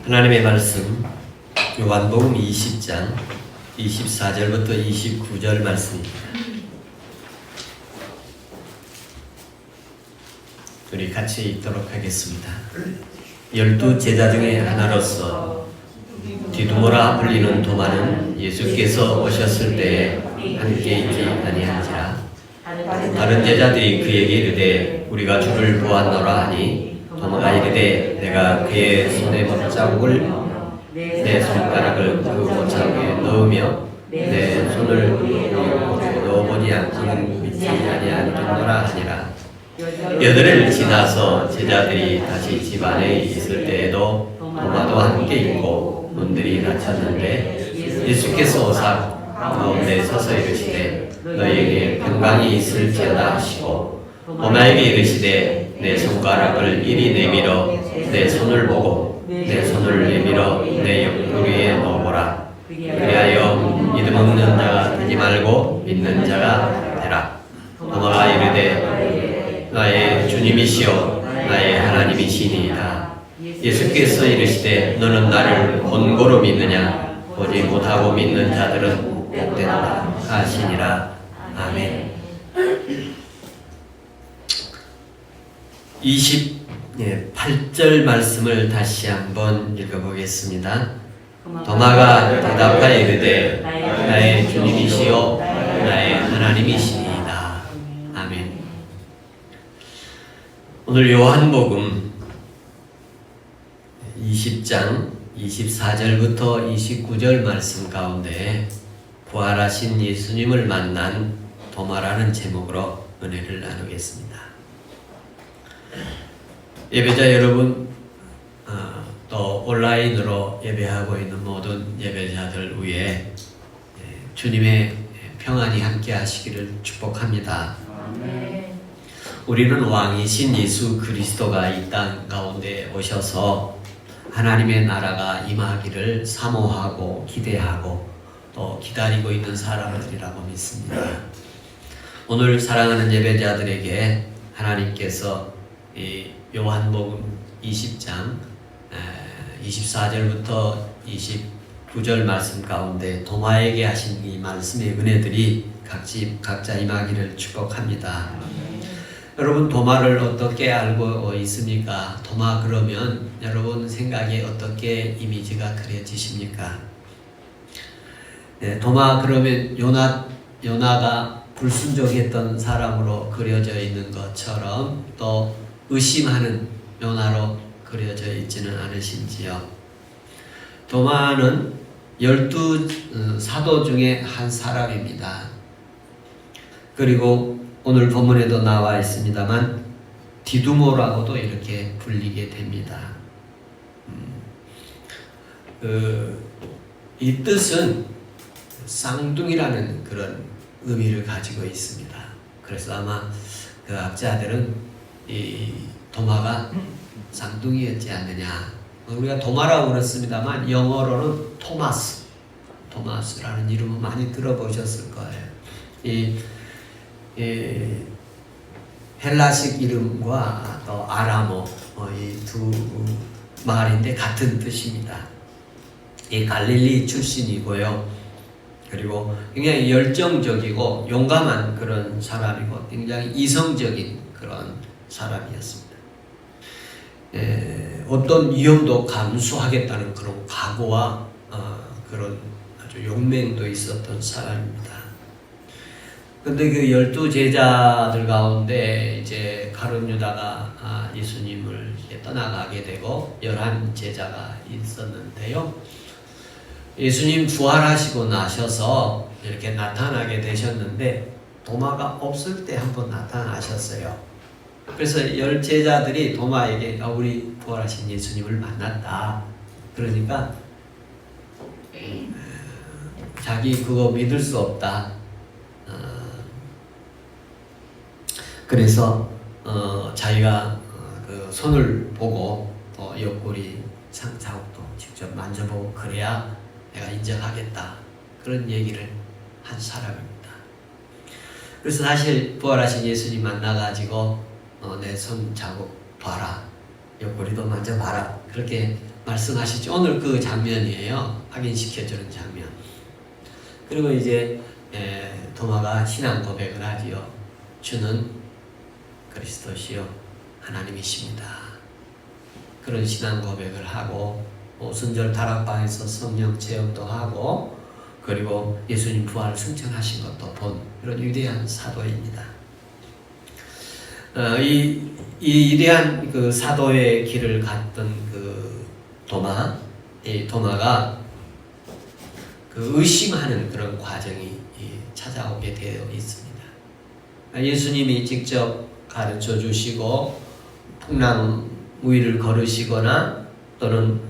하나님의 말씀 요한복음 20장 24절부터 29절 말씀입니다. 우리 같이 읽도록 하겠습니다. 12 제자 중에 하나로서 디두모라 불리는 도마는 예수께서 오셨을 때에 함께 있지 아니한지라. 다른 제자들이 그에게 이르되 우리가 주를 보았노라 하니 도마가 이르되 내가 그의 손에 못자국을 내 손가락을 그 못자국에 넣으며 내 손을 물에 넣어보지 않고는 믿지 아니하겠노라 하니라. 8일 지나서 제자들이 다시 집 안에 있을 때에도 도마도 함께 있고 문들이 닫혔는데 예수께서 오사 가운데 서서 이르시되 너희에게 평강이 있을지어다 하시고 도마에게 이르시되 내 손가락을 이리 내밀어 내 손을 보고 내 손을 내밀어 내 옆구리에 넣어보라. 그리하여 믿음 없는 자가 되지 말고 믿는 자가 되라. 도마가 이르되 나의 주님이시여 나의 하나님이시니이다. 예수께서 이르시되 너는 나를 본고로 믿느냐? 보지 못하고 믿는 자들은 복되도다 하시니라. 아멘. 28절 말씀을 다시 한번 읽어보겠습니다. 도마가 대답하여 이르되 나의 주님이시요 나의 하나님이시니이다. 아멘. 오늘 요한복음 20장 24절부터 29절 말씀 가운데 부활하신 예수님을 만난 도마라는 제목으로 은혜를 나누겠습니다. 예배자 여러분, 또 온라인으로 예배하고 있는 모든 예배자들 위해 주님의 평안이 함께 하시기를 축복합니다. 우리는 왕이신 예수 그리스도가 이 땅 가운데 오셔서 하나님의 나라가 임하기를 사모하고 기대하고 또 기다리고 있는 사람들이라고 믿습니다. 오늘 사랑하는 예배자들에게 하나님께서 이 요한복음 20장 24절부터 29절 말씀 가운데 도마에게 하신 이 말씀의 은혜들이 각자 임하기를 축복합니다. 여러분, 도마를 어떻게 알고 있습니까? 도마 그러면 여러분 생각에 어떻게 이미지가 그려지십니까? 네, 도마 그러면 요나가 불순종했던 사람으로 그려져 있는 것처럼 또 의심하는 요나로 그려져 있지는 않으신지요? 도마는 12 사도 중에 한 사람입니다. 그리고 오늘 본문에도 나와 있습니다만 디두모라고도 이렇게 불리게 됩니다. 이 뜻은 쌍둥이라는 그런 의미를 가지고 있습니다. 그래서 아마 그 학자들은 이 도마가 쌍둥이였지 않느냐. 우리가 도마라고 그랬습니다만 영어로는 토마스라는 이름을 많이 들어보셨을 거예요. 이 헬라식 이름과 또 아람어 이 두 말인데 같은 뜻입니다. 이 갈릴리 출신이고요. 그리고 굉장히 열정적이고 용감한 그런 사람이고 굉장히 이성적인 그런 사람이었습니다. 어떤 위험도 감수하겠다는 그런 각오와 그런 아주 용맹도 있었던 사람입니다. 근데 그 12 제자들 가운데 이제 가룟 유다가 예수님을 떠나가게 되고 11 제자가 있었는데요. 예수님 부활하시고 나셔서 이렇게 나타나게 되셨는데 도마가 없을 때 한번 나타나셨어요. 그래서 10 제자들이 도마에게 우리 부활하신 예수님을 만났다. 그러니까 자기 그거 믿을 수 없다. 그래서 자기가 그 손을 보고 옆구리 자국도 직접 만져보고 그래야 내가 인정하겠다. 그런 얘기를 한 사람입니다. 그래서 사실 부활하신 예수님 만나가지고 내 손 자국 봐라. 옆구리도 만져봐라. 그렇게 말씀하시죠. 오늘 그 장면이에요. 확인시켜주는 장면. 그리고 이제 도마가 신앙 고백을 하지요. 주는 그리스도시요 하나님이십니다. 그런 신앙 고백을 하고 오순절 다락방에서 성령 체험도 하고 그리고 예수님 부활 승천하신 것도 본 이런 위대한 사도입니다. 이 위대한 그 사도의 길을 갔던 그 이 도마가 그 의심하는 그런 과정이 찾아오게 되어 있습니다. 예수님이 직접 가르쳐 주시고 풍랑 위를 걸으시거나 또는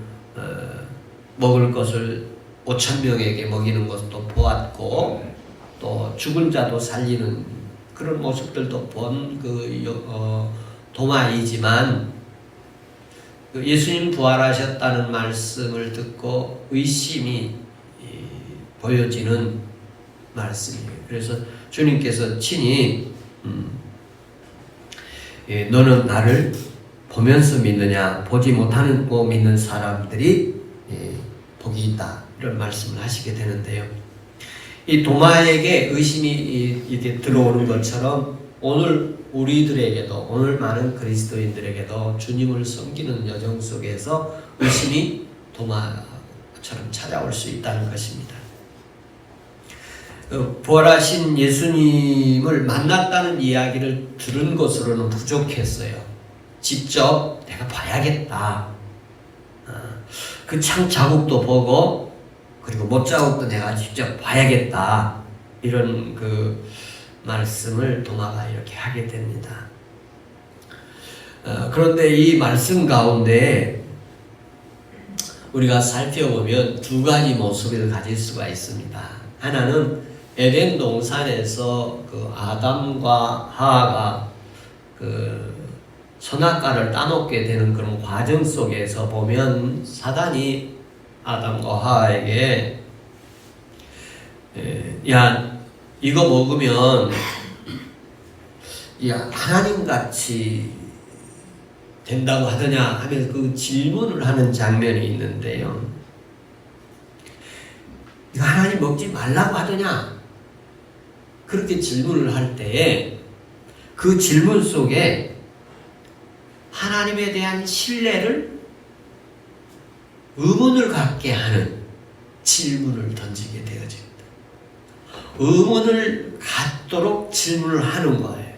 먹을 것을 5,000명에게 먹이는 것도 보았고 또 죽은 자도 살리는 그런 모습들도 본 도마이지만 예수님 부활하셨다는 말씀을 듣고 의심이 보여지는 말씀이에요. 그래서 주님께서 친히 너는 나를 보면서 믿느냐 보지 못하는 거 믿는 사람들이 복이 있다 이런 말씀을 하시게 되는데요. 이 도마에게 의심이 이렇게 들어오는 것처럼 오늘 우리들에게도 오늘 많은 그리스도인들에게도 주님을 섬기는 여정 속에서 의심이 도마처럼 찾아올 수 있다는 것입니다. 부활하신 예수님을 만났다는 이야기를 들은 것으로는 부족했어요. 직접 내가 봐야겠다. 그 창 자국도 보고 그리고 못 자국도 내가 직접 봐야겠다. 이런 그 말씀을 도마가 이렇게 하게 됩니다. 그런데 이 말씀 가운데 우리가 살펴보면 두 가지 모습을 가질 수가 있습니다. 하나는 에덴 동산에서 그 아담과 하와가 그 선악과를 따먹게 되는 그런 과정 속에서 보면 사단이 아담과 하와에게 야 이거 먹으면 야 하나님같이 된다고 하더냐 하면서 그 질문을 하는 장면이 있는데요. 이거 하나님 먹지 말라고 하더냐 그렇게 질문을 할 때에 그 질문 속에 하나님에 대한 신뢰를 의문을 갖게 하는 질문을 던지게 되어집니다. 의문을 갖도록 질문을 하는 거예요.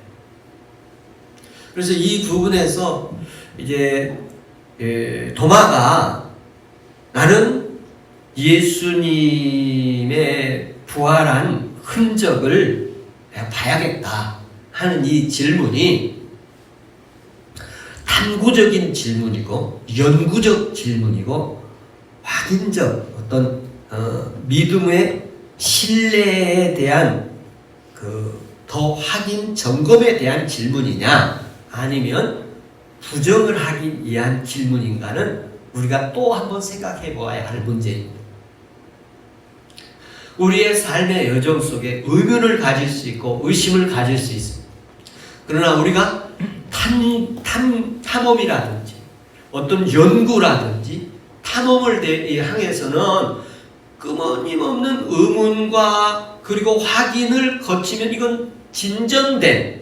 그래서 이 부분에서 이제 도마가 나는 예수님의 부활한 흔적을 내가 봐야겠다 하는 이 질문이 탐구적인 질문이고 연구적 질문이고 확인적 어떤 믿음의 신뢰에 대한 그 더 확인 점검에 대한 질문이냐 아니면 부정을 하기 위한 질문인가는 우리가 또 한번 생각해 보아야 할 문제입니다. 우리의 삶의 여정 속에 의문을 가질 수 있고 의심을 가질 수 있습니다. 그러나 우리가 탐험이라든지 어떤 연구라든지 탐험을 향해서는 끊임없는 의문과 그리고 확인을 거치면 이건 진정된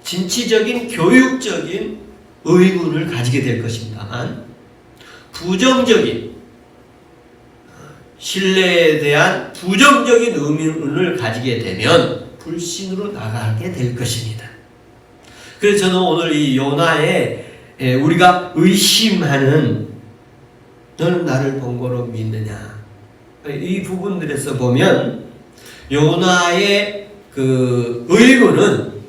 진취적인 교육적인 의문을 가지게 될 것입니다만 부정적인 신뢰에 대한 부정적인 의문을 가지게 되면 불신으로 나가게 될 것입니다. 그래서 저는 오늘 이 요나의 우리가 의심하는 너는 나를 본거로 믿느냐 이 부분들에서 보면 요나의 그 의문은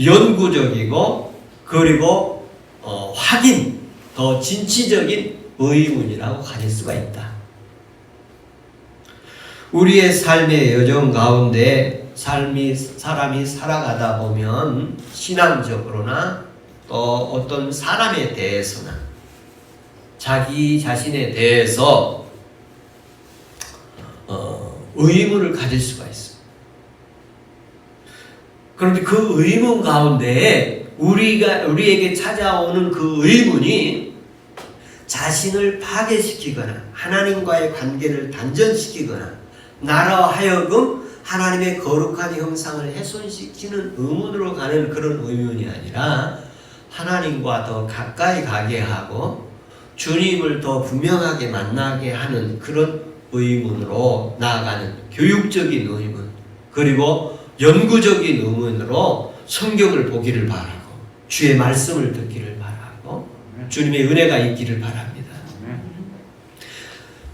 연구적이고 그리고 확인 더 진취적인 의문이라고 가질 수가 있다. 우리의 삶의 여정 가운데 사람이 살아가다 보면 신앙적으로나 또 어떤 사람에 대해서나 자기 자신에 대해서 의문을 가질 수가 있습니다. 그런데 그 의문 가운데 우리에게 찾아오는 그 의문이 자신을 파괴시키거나 하나님과의 관계를 단절시키거나 나로 하여금 하나님의 거룩한 형상을 훼손시키는 의문으로 가는 그런 의문이 아니라 하나님과 더 가까이 가게 하고 주님을 더 분명하게 만나게 하는 그런 의문으로 나아가는 교육적인 의문, 그리고 연구적인 의문으로 성경을 보기를 바라고 주의 말씀을 듣기를 바라고 주님의 은혜가 있기를 바랍니다.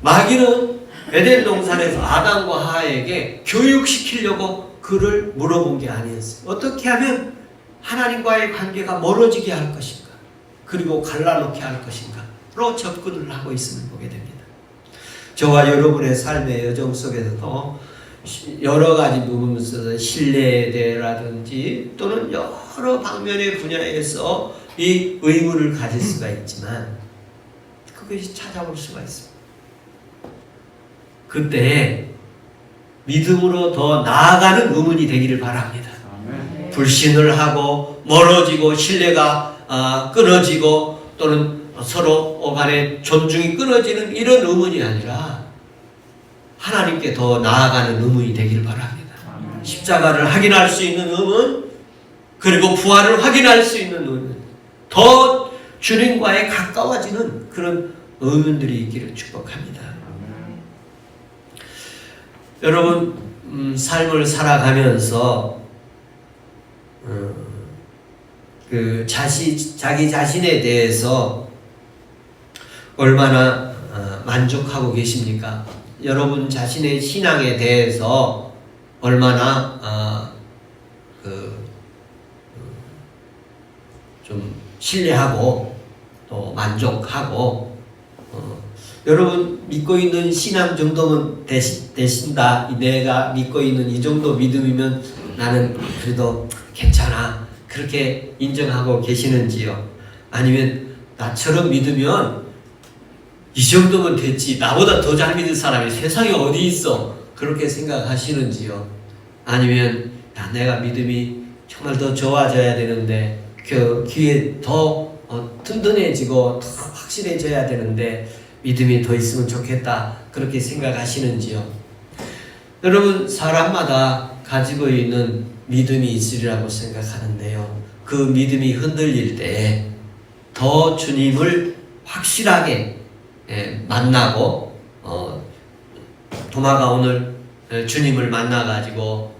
마귀는 에덴 동산에서 아담과 하와에게 교육시키려고 그를 물어본 게 아니었어요. 어떻게 하면 하나님과의 관계가 멀어지게 할 것인가, 그리고 갈라놓게 할 것인가로 접근을 하고 있음을 보게 됩니다. 저와 여러분의 삶의 여정 속에서도 여러 가지 부분에서 신뢰에 대해라든지 또는 여러 방면의 분야에서 이 의문을 가질 수가 있지만 그것이 찾아올 수가 있습니다. 그때 믿음으로 더 나아가는 의문이 되기를 바랍니다. 불신을 하고 멀어지고 신뢰가 끊어지고 또는 서로 간의 존중이 끊어지는 이런 의문이 아니라 하나님께 더 나아가는 의문이 되기를 바랍니다. 십자가를 확인할 수 있는 의문, 그리고 부활을 확인할 수 있는 의문, 더 주님과의 가까워지는 그런 의문들이 있기를 축복합니다. 여러분, 삶을 살아가면서 자기 자신에 대해서 얼마나 만족하고 계십니까? 여러분 자신의 신앙에 대해서 얼마나 좀 신뢰하고 또 만족하고 여러분 믿고 있는 신앙 정도면 되신다. 내가 믿고 있는 이 정도 믿음이면 나는 그래도 괜찮아. 그렇게 인정하고 계시는지요? 아니면 나처럼 믿으면 이 정도면 됐지. 나보다 더 잘 믿는 사람이 세상에 어디 있어? 그렇게 생각하시는지요? 아니면 내가 믿음이 정말 더 좋아져야 되는데 그 귀에 더 든든해지고 더 확실해져야 되는데 믿음이 더 있으면 좋겠다. 그렇게 생각하시는지요? 여러분, 사람마다 가지고 있는 믿음이 있으리라고 생각하는데요. 그 믿음이 흔들릴 때 더 주님을 확실하게 만나고 도마가 오늘 주님을 만나가지고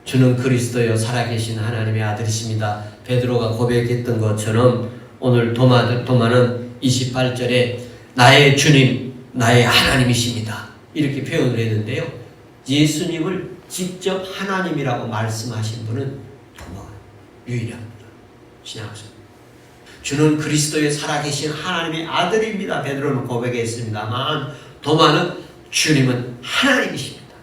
주는 그리스도요 살아계신 하나님의 아들이십니다. 베드로가 고백했던 것처럼 오늘 도마는 28절에 나의 주님, 나의 하나님이십니다. 이렇게 표현을 했는데요. 예수님을 직접 하나님이라고 말씀하신 분은 도마가 유일합니다. 신약성경. 주는 그리스도의 살아계신 하나님의 아들입니다. 베드로는 고백했습니다만 도마는 주님은 하나님이십니다.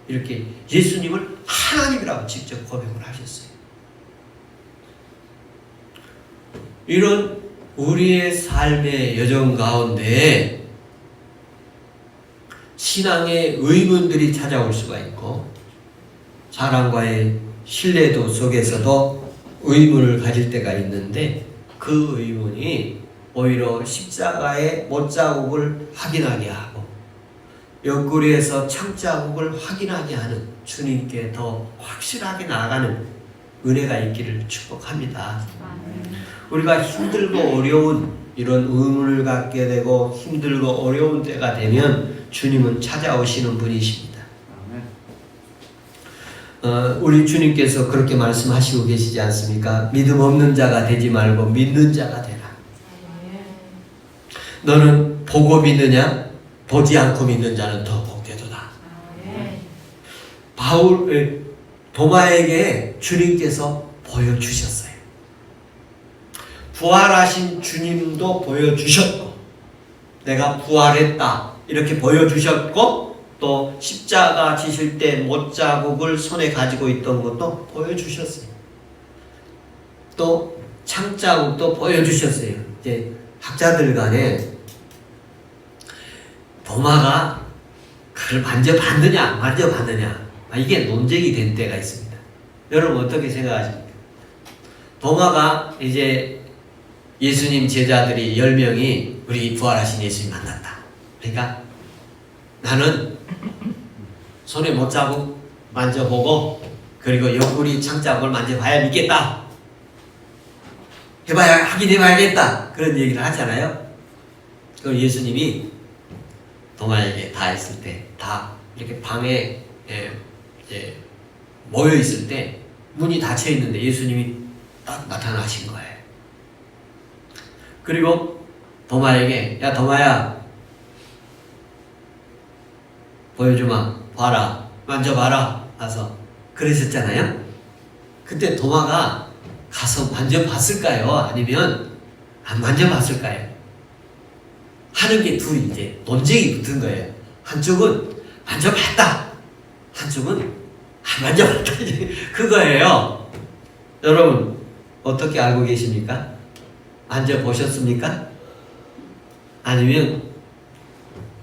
이렇게 예수님을 하나님이라고 직접 고백을 하셨어요. 이런 우리의 삶의 여정 가운데 신앙의 의문들이 찾아올 수가 있고 사람과의 신뢰도 속에서도 의문을 가질 때가 있는데 그 의문이 오히려 십자가의 못자국을 확인하게 하고 옆구리에서 창자국을 확인하게 하는 주님께 더 확실하게 나아가는 은혜가 있기를 축복합니다. 우리가 힘들고 어려운 이런 의문을 갖게 되고 힘들고 어려운 때가 되면 주님은 찾아오시는 분이십니다. 우리 주님께서 그렇게 말씀하시고 계시지 않습니까? 믿음 없는 자가 되지 말고 믿는 자가 되라. 너는 보고 믿느냐? 보지 않고 믿는 자는 더 복되도다. 도마에게 주님께서 보여주셨어요. 부활하신 주님도 보여주셨고 내가 부활했다 이렇게 보여주셨고 또 십자가 지실 때 못자국을 손에 가지고 있던 것도 보여주셨어요. 또 창자국도 보여주셨어요. 이제 학자들 간에 도마가 그걸 만져봤느냐 이게 논쟁이 된 때가 있습니다. 여러분 어떻게 생각하십니까? 도마가 이제 예수님 제자들이 10명이 우리 부활하신 예수님 만났다. 그러니까 나는 손에 못자국 만져보고 그리고 옆구리 창자국을 만져봐야 믿겠다. 확인해봐야겠다. 그런 얘기를 하잖아요. 그걸 예수님이 도마에게 다 있을 때, 다 이렇게 방에 모여 있을 때 문이 닫혀 있는데 예수님이 딱 나타나신 거예요. 그리고 도마에게 야 도마야 보여주마, 봐라, 만져봐라 하서 그러셨잖아요. 그때 도마가 가서 만져봤을까요? 아니면 안 만져봤을까요? 하는 게 둘이 이제 논쟁이 붙은 거예요. 한쪽은 만져봤다, 한쪽은 안 만져봤다. 그거예요. 여러분 어떻게 알고 계십니까? 만져보셨습니까? 아니면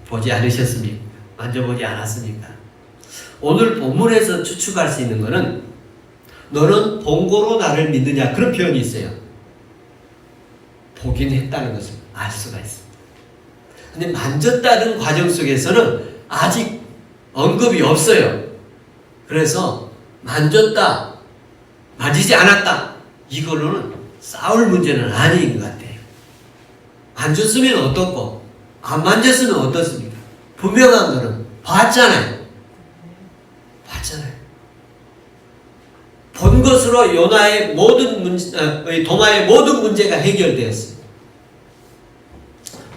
보지 않으셨습니까? 만져보지 않았습니까? 오늘 본문에서 추측할 수 있는 것은 너는 본고로 나를 믿느냐 그런 표현이 있어요. 보긴 했다는 것을 알 수가 있습니다. 근데 만졌다는 과정 속에서는 아직 언급이 없어요. 그래서 만졌다, 만지지 않았다 이걸로는 싸울 문제는 아닌 것 같아요. 만졌으면 어떻고 안 만졌으면 어떻습니까? 분명한 거는 봤잖아요. 본 것으로 요나의 모든 도마의 모든 문제가 해결되었어요.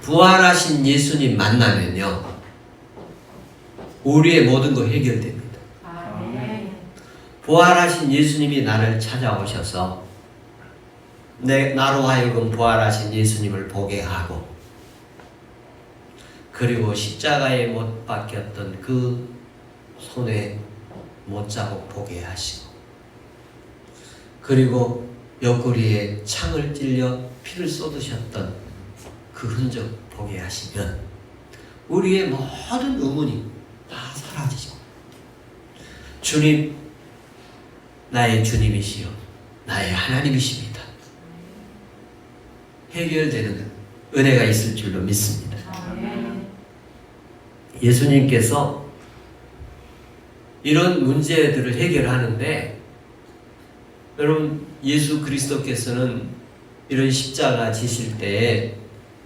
부활하신 예수님 만나면요, 우리의 모든 거 해결됩니다. 부활하신 예수님이 나를 찾아오셔서 나로 하여금 부활하신 예수님을 보게 하고, 그리고 십자가에 못 박혔던 그 손에 못자국 보게 하시고, 그리고 옆구리에 창을 찔려 피를 쏟으셨던 그 흔적 보게 하시면 우리의 모든 의문이 다 사라지죠. 주님, 나의 주님이시요 나의 하나님이십니다. 해결되는 은혜가 있을 줄로 믿습니다. 예수님께서 이런 문제들을 해결하는데, 여러분 예수 그리스도께서는 이런 십자가 지실 때에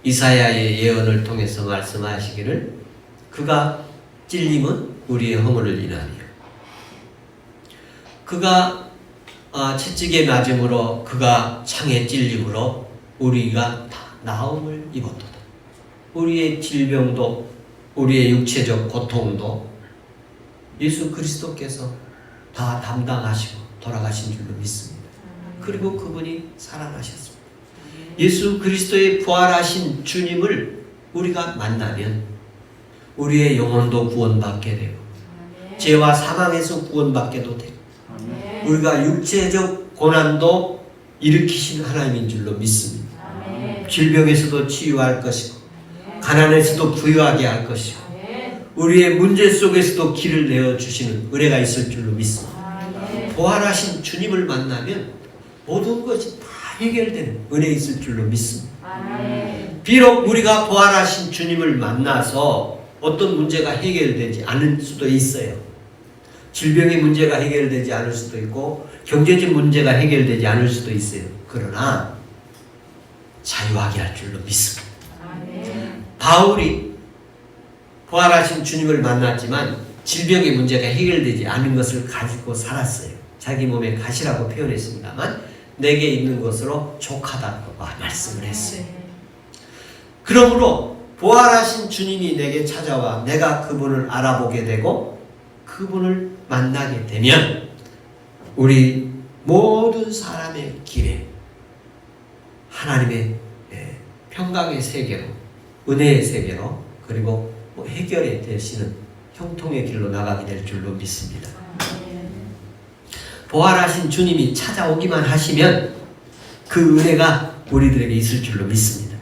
이사야의 예언을 통해서 말씀하시기를 그가 찔림은 우리의 허물을 인하며 그가 채찍에 맞음으로 그가 창에 찔림으로 우리가 다 나음을 입었도다. 우리의 질병도 우리의 육체적 고통도 예수 그리스도께서 다 담당하시고 돌아가신 줄로 믿습니다. 그리고 그분이 살아나셨습니다. 예수 그리스도의 부활하신 주님을 우리가 만나면 우리의 영혼도 구원받게 되고 죄와 사망에서 구원받게도 되고 우리가 육체적 고난도 일으키신 하나님인 줄로 믿습니다. 질병에서도 치유할 것이고 가난에서도 부유하게 할 것이고 우리의 문제 속에서도 길을 내어주시는 은혜가 있을 줄로 믿습니다. 부활하신 주님을 만나면 모든 것이 다 해결되는 은혜 있을 줄로 믿습니다. 비록 우리가 부활하신 주님을 만나서 어떤 문제가 해결되지 않을 수도 있어요. 질병의 문제가 해결되지 않을 수도 있고 경제적 문제가 해결되지 않을 수도 있어요. 그러나 자유하게 할 줄로 믿습니다. 바울이 부활하신 주님을 만났지만 질병의 문제가 해결되지 않은 것을 가지고 살았어요. 자기 몸에 가시라고 표현했습니다만 내게 있는 것으로 족하다고 말씀을 했어요. 그러므로 부활하신 주님이 내게 찾아와 내가 그분을 알아보게 되고 그분을 만나게 되면 우리 모든 사람의 길에 하나님의 평강의 세계로, 은혜의 세계로, 그리고 해결이 되시는 형통의 길로 나가게 될 줄로 믿습니다. 부활하신 주님이 찾아오기만 하시면 그 은혜가 우리들에게 있을 줄로 믿습니다.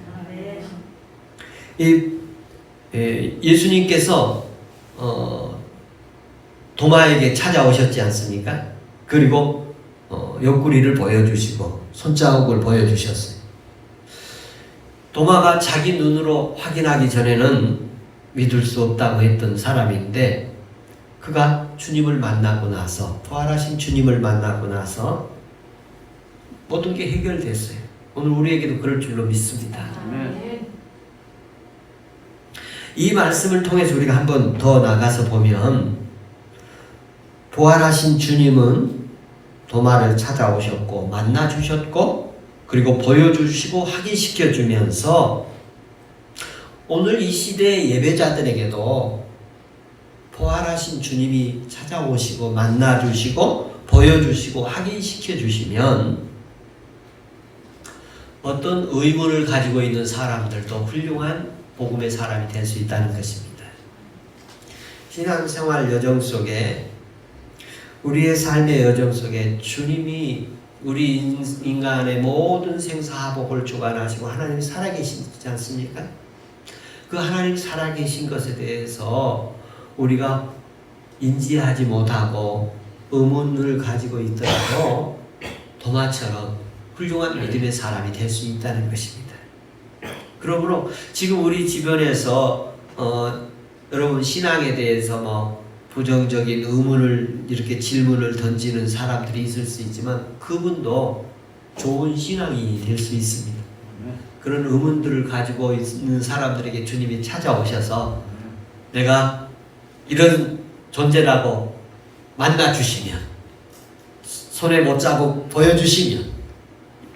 예수님께서 도마에게 찾아오셨지 않습니까? 그리고 옆구리를 보여주시고 손자국을 보여주셨어요. 도마가 자기 눈으로 확인하기 전에는 믿을 수 없다고 했던 사람인데 그가 주님을 만나고 나서 부활하신 주님을 만나고 나서 모든 게 해결됐어요. 오늘 우리에게도 그럴 줄로 믿습니다. 이 말씀을 통해서 우리가 한 번 더 나가서 보면 부활하신 주님은 도마를 찾아오셨고 만나주셨고 그리고 보여주시고 확인시켜주면서 오늘 이 시대의 예배자들에게도 부활하신 주님이 찾아오시고 만나주시고 보여주시고 확인시켜주시면 어떤 의문을 가지고 있는 사람들도 훌륭한 복음의 사람이 될 수 있다는 것입니다. 신앙생활 여정 속에 우리의 삶의 여정 속에 주님이 우리 인간의 모든 생사화복을 주관하시고 하나님이 살아계시지 않습니까? 그 하나님 살아계신 것에 대해서 우리가 인지하지 못하고 의문을 가지고 있더라도 도마처럼 훌륭한 믿음의 사람이 될 수 있다는 것입니다. 그러므로 지금 우리 주변에서 여러분 신앙에 대해서 뭐 부정적인 의문을 이렇게 질문을 던지는 사람들이 있을 수 있지만 그분도 좋은 신앙인이 될 수 있습니다. 그런 의문들을 가지고 있는 사람들에게 주님이 찾아오셔서 내가 이런 존재라고 만나주시면 손에 못자국 보여주시면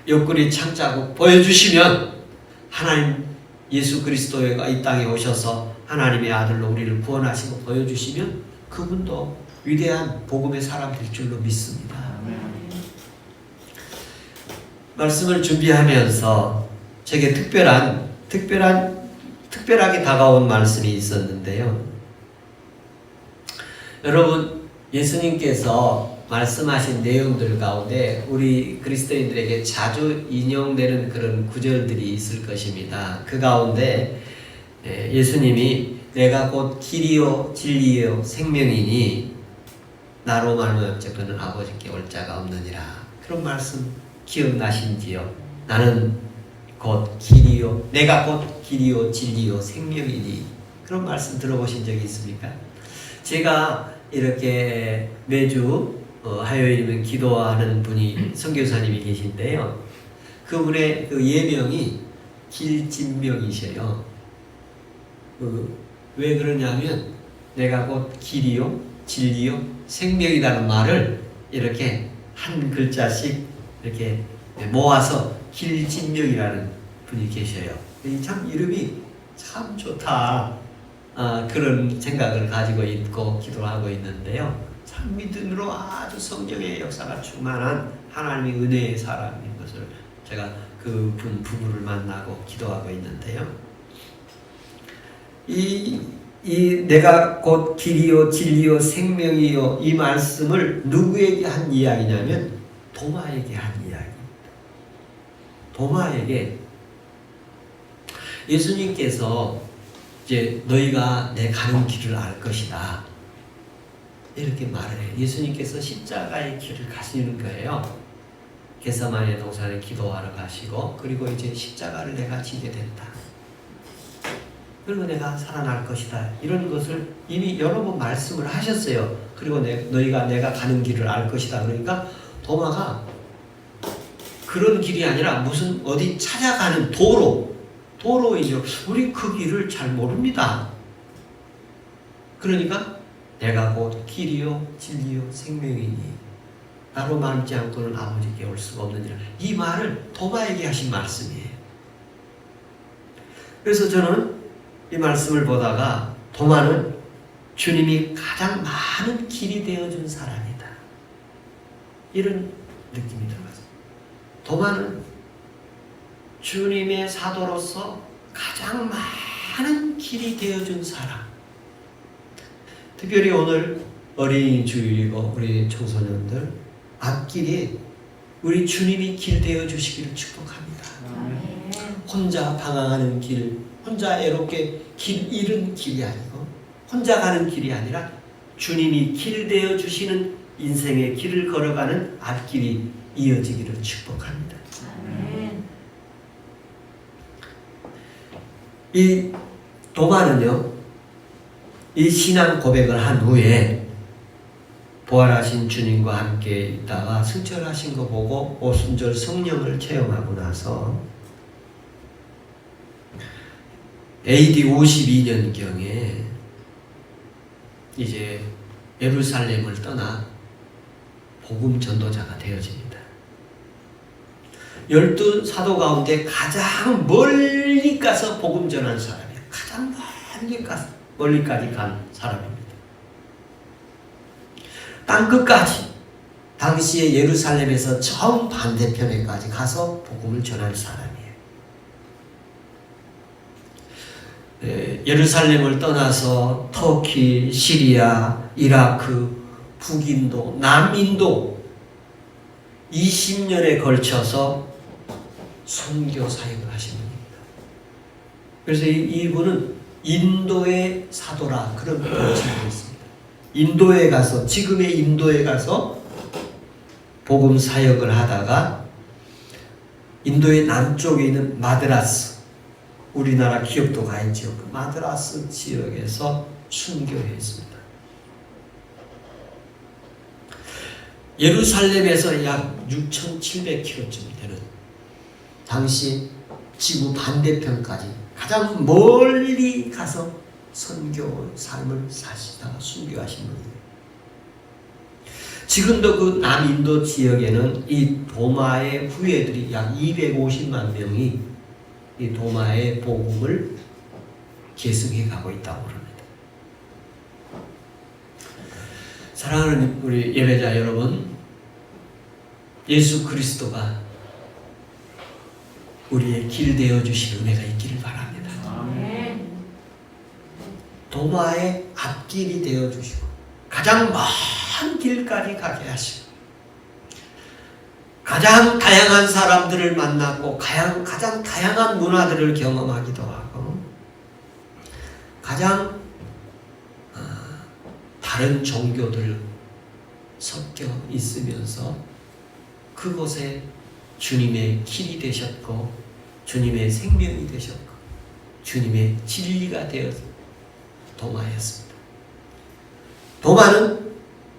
옆구리 창자국 보여주시면 하나님 예수 그리스도가 이 땅에 오셔서 하나님의 아들로 우리를 구원하시고 보여주시면 그분도 위대한 복음의 사람 될 줄로 믿습니다. 말씀을 준비하면서 제게 특별하게 다가온 말씀이 있었는데요. 여러분 예수님께서 말씀하신 내용들 가운데 우리 그리스도인들에게 자주 인용되는 그런 구절들이 있을 것입니다. 그 가운데 예수님이 내가 곧 길이요 진리요 생명이니 나로 말미암고는 아버지께 올 자가 없느니라. 그런 말씀 기억나신지요? 나는 곧 길이요 내가 곧 길이요 진리요 생명이니. 그런 말씀 들어보신 적이 있습니까? 제가 이렇게 매주 화요일이면 기도하는 분이 선교사님이 계신데요. 그분의 그 예명이 길진명이셔요. 왜 그러냐면 내가 곧 길이요 진리요 생명이라는 말을 이렇게 한 글자씩 이렇게 모아서 길진명이라는 분이 계셔요. 참 이름이 참 좋다. 그런 생각을 가지고 있고 기도하고 있는데요. 참 믿음으로 아주 성령의 역사가 충만한 하나님의 은혜의 사람인 것을 제가 그분 부부를 만나고 기도하고 있는데요. 이 내가 곧 길이요 진리요 생명이요 이 말씀을 누구에게 한 이야기냐면 도마에게 한 이야기입니다. 도마에게 예수님께서 이제 너희가 내 가는 길을 알 것이다 이렇게 말을 해요. 예수님께서 십자가의 길을 가시는 거예요. 겟세마네 동산에 기도하러 가시고 그리고 이제 십자가를 내가 지게 된다. 그리고 내가 살아날 것이다. 이런 것을 이미 여러 번 말씀을 하셨어요. 그리고 너희가 내가 가는 길을 알 것이다. 그러니까 도마가 그런 길이 아니라 무슨 어디 찾아가는 도로이죠. 우리 그 길을 잘 모릅니다. 그러니까 내가 곧 길이요 진리요 생명이니 나로 말지 않고는 아버지께 올 수가 없느니라. 이 말을 도마에게 하신 말씀이에요. 그래서 저는 이 말씀을 보다가 도마는 주님이 가장 많은 길이 되어준 사람이다. 이런 느낌이 들어갔어요. 도마는 주님의 사도로서 가장 많은 길이 되어준 사람. 특별히 오늘 어린이 주일이고 우리 청소년들 앞길이 우리 주님이 길 되어주시기를 축복합니다. 혼자 방황하는 길, 혼자 애롭게 길 잃은 길이 아니고 혼자 가는 길이 아니라 주님이 길 되어주시는 인생의 길을 걸어가는 앞길이 이어지기를 축복합니다. 이 도마는요, 이 신앙 고백을 한 후에 부활하신 주님과 함께 있다가 승천하신 거 보고 오순절 성령을 체험하고 나서 AD 52년경에 이제 예루살렘을 떠나 복음 전도자가 되어집니다. 12사도 가운데 가장 멀리 가서 복음 전한 사람이에요. 가장 멀리까지 간 사람입니다. 땅끝까지, 당시에 예루살렘에서 정 반대편에까지 가서 복음을 전할 사람이에요. 예루살렘을 떠나서 터키, 시리아, 이라크, 북인도, 남인도 20년에 걸쳐서 선교 사역을 하신 분입니다. 그래서 이분은 인도의 사도라 그런 표현을 쓰고 있습니다. 인도에 가서, 지금의 인도에 가서 복음 사역을 하다가 인도의 남쪽에 있는 마드라스, 우리나라 기업도 가 있죠. 그 마드라스 지역에서 순교했습니다. 예루살렘에서 약 6,700km쯤 되는 당시 지구 반대편까지 가장 멀리 가서 선교 삶을 사시다가 순교하신 분이에요. 지금도 그 남인도 지역에는 이 도마의 후예들이 약 250만 명이 이 도마의 복음을 계승해 가고 있다고 합니다. 사랑하는 우리 예배자 여러분, 예수 그리스도가 우리의 길 되어 주실 은혜가 있기를 바랍니다. 아멘. 도마의 앞길이 되어 주시고 가장 먼 길까지 가게 하시고 가장 다양한 사람들을 만나고 가장 다양한 문화들을 경험하기도 하고 가장 다른 종교들 섞여 있으면서 그곳에 주님의 길이 되셨고 주님의 생명이 되셨고 주님의 진리가 되어서 도마였습니다. 도마는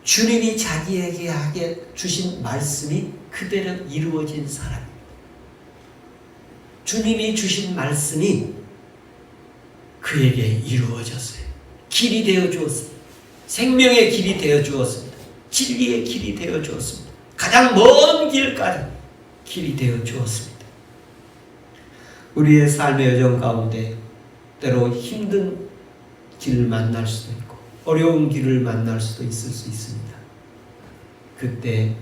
주님이 자기에게 하게 주신 말씀이 그대로 이루어진 사람입니다. 주님이 주신 말씀이 그에게 이루어졌어요. 길이 되어 주었습니다. 생명의 길이 되어 주었습니다. 진리의 길이 되어 주었습니다. 가장 먼 길까지 길이 되어 주었습니다. 우리의 삶의 여정 가운데 때로 힘든 길을 만날 수도 있고 어려운 길을 만날 수도 있을 수 있습니다. 그때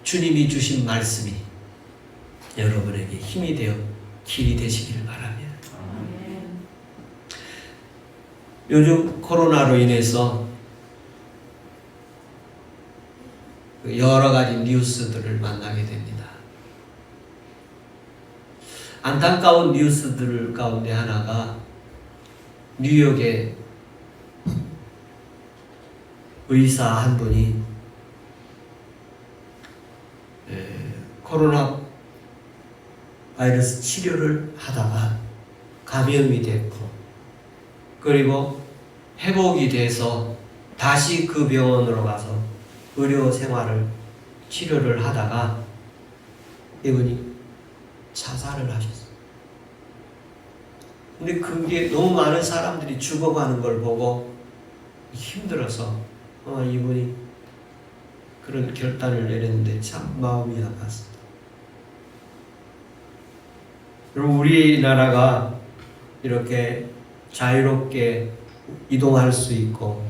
주님이 주신 말씀이 여러분에게 힘이 되어 길이 되시기를 바랍니다. 요즘 코로나로 인해서 여러 가지 뉴스들을 만나게 됩니다. 안타까운 뉴스들 가운데 하나가 뉴욕의 의사 한 분이 코로나 바이러스 치료를 하다가 감염이 됐고 그리고 회복이 돼서 다시 그 병원으로 가서 의료 생활을 치료를 하다가 이분이 자살을 하셨어요. 근데 그게 너무 많은 사람들이 죽어가는 걸 보고 힘들어서 이분이 그런 결단을 내렸는데 참 마음이 아팠습니다. 그리고 우리나라가 이렇게 자유롭게 이동할 수 있고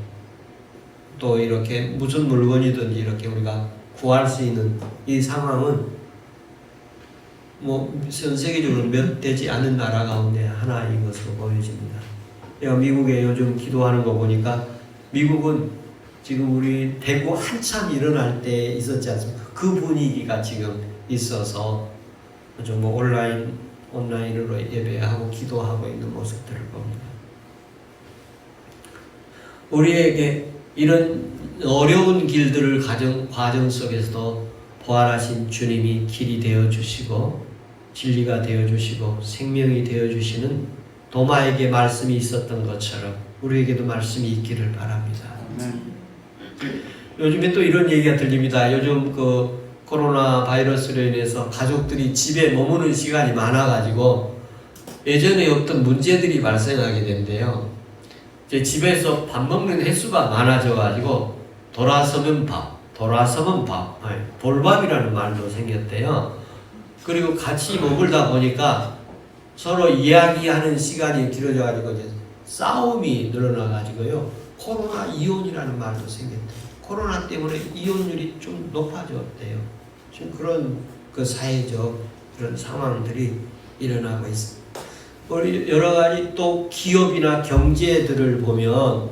또 이렇게 무슨 물건이든지 이렇게 우리가 구할 수 있는 이 상황은 전 세계적으로 몇 되지 않은 나라 가운데 하나인 것으로 보여집니다. 내가 미국에 요즘 기도하는 거 보니까 미국은 지금 우리 대구 한참 일어날 때 있었지 않습니까? 그 분위기가 지금 있어서 좀 온라인으로 예배하고 기도하고 있는 모습들을 봅니다. 우리에게 이런 어려운 길들을 과정 속에서도 부활하신 주님이 길이 되어 주시고 진리가 되어 주시고 생명이 되어 주시는 도마에게 말씀이 있었던 것처럼 우리에게도 말씀이 있기를 바랍니다. 요즘에 또 이런 얘기가 들립니다. 요즘 그 코로나 바이러스로 인해서 가족들이 집에 머무는 시간이 많아가지고 예전에 없던 문제들이 발생하게 된대요. 이제 집에서 밥 먹는 횟수가 많아져가지고 돌아서면 밥, 돌밥이라는 말도 생겼대요. 그리고 같이 먹을다 보니까 서로 이야기하는 시간이 길어져가지고 이제 싸움이 늘어나가지고요. 코로나 이혼이라는 말도 생겼대요. 코로나 때문에 이혼율이 좀 높아졌대요. 지금 그런 그 사회적 그런 상황들이 일어나고 있습니다. 우리 여러 가지 또 기업이나 경제들을 보면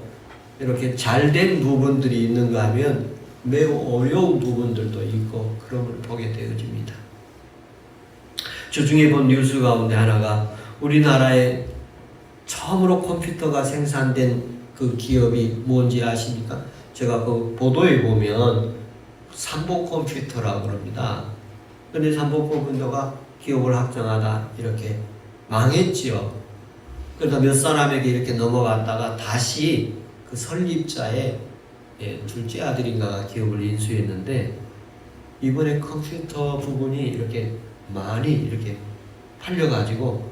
이렇게 잘된 부분들이 있는가 하면 매우 어려운 부분들도 있고 그런 걸 보게 되어집니다. 주중에 본 뉴스 가운데 하나가 우리나라에 처음으로 컴퓨터가 생산된 그 기업이 뭔지 아십니까? 제가 그 보도에 보면 삼보컴퓨터라고 그럽니다. 근데 삼보컴퓨터가 기업을 확장하다 이렇게 망했지요. 그러다 몇 사람에게 이렇게 넘어갔다가 다시 그 설립자의 둘째 아들인가가 기업을 인수했는데 이번에 컴퓨터 부분이 이렇게 많이 이렇게 팔려가지고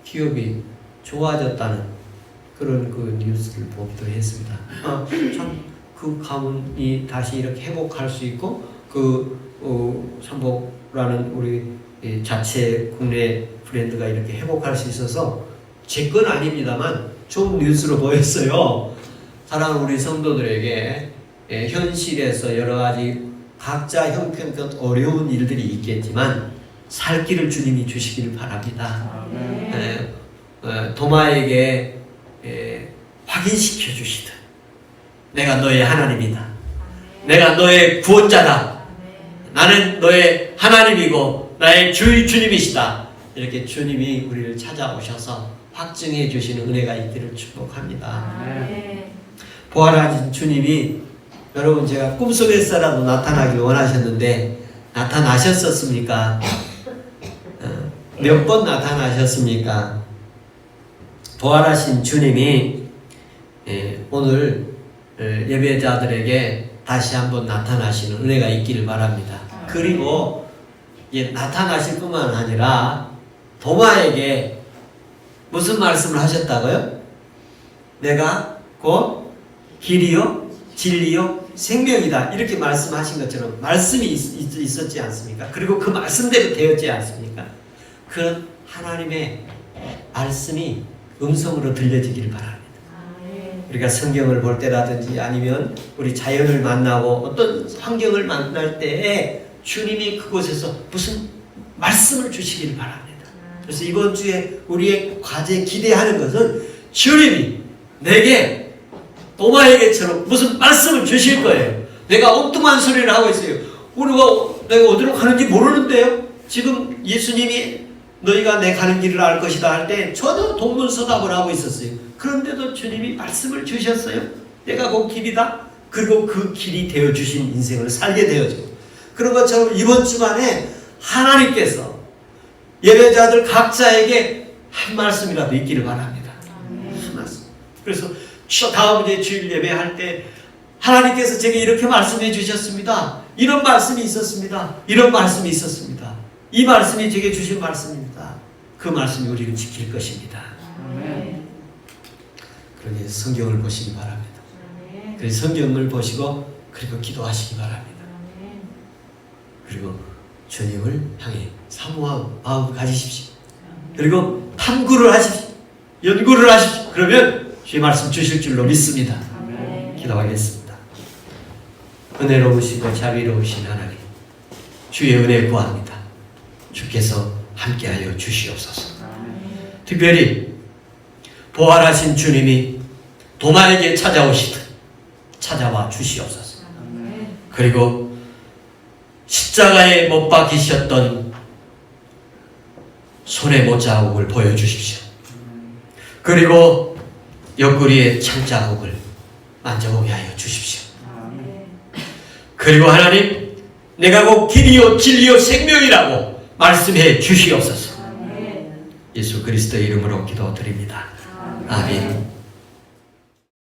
기업이 좋아졌다는 그런 그 뉴스를 보기도 했습니다. 참 그 가문이 다시 이렇게 회복할 수 있고 그 삼복라는 우리 자체 국내 브랜드가 이렇게 회복할 수 있어서 제 건 아닙니다만 좋은 뉴스로 보였어요. 사랑하는 우리 성도들에게 현실에서 여러 가지 각자 형편껏 어려운 일들이 있겠지만 살 길을 주님이 주시기를 바랍니다. 도마에게 확인시켜 주시듯 내가 너의 하나님이다. 내가 너의 구원자다. 나는 너의 하나님이고 나의 주님이시다. 이렇게 주님이 우리를 찾아오셔서 확증해 주시는 은혜가 있기를 축복합니다. 부활하신 주님이 여러분 제가 꿈속에서라도 나타나길 원하셨는데 나타나셨었습니까? 몇 번 나타나셨습니까? 부활하신 주님이 오늘 예배자들에게 다시 한번 나타나시는 은혜가 있기를 바랍니다. 그리고 나타나실 뿐만 아니라 도마에게 무슨 말씀을 하셨다고요? 내가 곧 길이요 진리요 생명이다 이렇게 말씀하신 것처럼 말씀이 있었지 않습니까? 그리고 그 말씀대로 되었지 않습니까? 그 하나님의 말씀이 음성으로 들려지기를 바랍니다. 우리가 성경을 볼 때라든지 아니면 우리 자연을 만나고 어떤 환경을 만날 때에 주님이 그곳에서 무슨 말씀을 주시기를 바랍니다. 그래서 이번 주에 우리의 과제 기대하는 것은 주님이 내게 도마에게처럼 무슨 말씀을 주실 거예요. 내가 엉뚱한 소리를 하고 있어요. 내가 어디로 가는지 모르는데요. 지금 예수님이 너희가 내 가는 길을 알 것이다 할 때 저도 동문서답을 하고 있었어요. 그런데도 주님이 말씀을 주셨어요. 내가 그 길이다. 그리고 그 길이 되어주신 인생을 살게 되어져. 그런 것처럼 이번 주간에 하나님께서 예배자들 각자에게 한 말씀이라도 있기를 바랍니다. 한 말씀. 그래서 다음 이제 주일 예배할 때 하나님께서 제게 이렇게 말씀해 주셨습니다. 이런 말씀이 있었습니다. 이런 말씀이 있었습니다. 이 말씀이 제게 주신 말씀입니다. 그 말씀이 우리를 지킬 것입니다. 그러니 성경을 보시기 바랍니다. 그래서 성경을 보시고 그리고 기도하시기 바랍니다. 그리고 주님을 향해 사모한 마음 가지십시오. 그리고 탐구를 하십시오. 연구를 하십시오. 그러면 주의 말씀 주실 줄로 믿습니다. 기도하겠습니다. 은혜로우시고 자비로우신 하나님, 주의 은혜 구합니다. 주께서 함께하여 주시옵소서. 특별히 부활하신 주님이 도마에게 찾아오시듯 찾아와 주시옵소서. 그리고 십자가에 못 박히셨던 손의 못자국을 보여주십시오. 그리고 옆구리의 창자국을 만져보게 하여 주십시오. 그리고 하나님, 내가 곧 길이요 진리요 생명이라고 말씀해 주시옵소서. 예수 그리스도의 이름으로 기도드립니다. 아멘.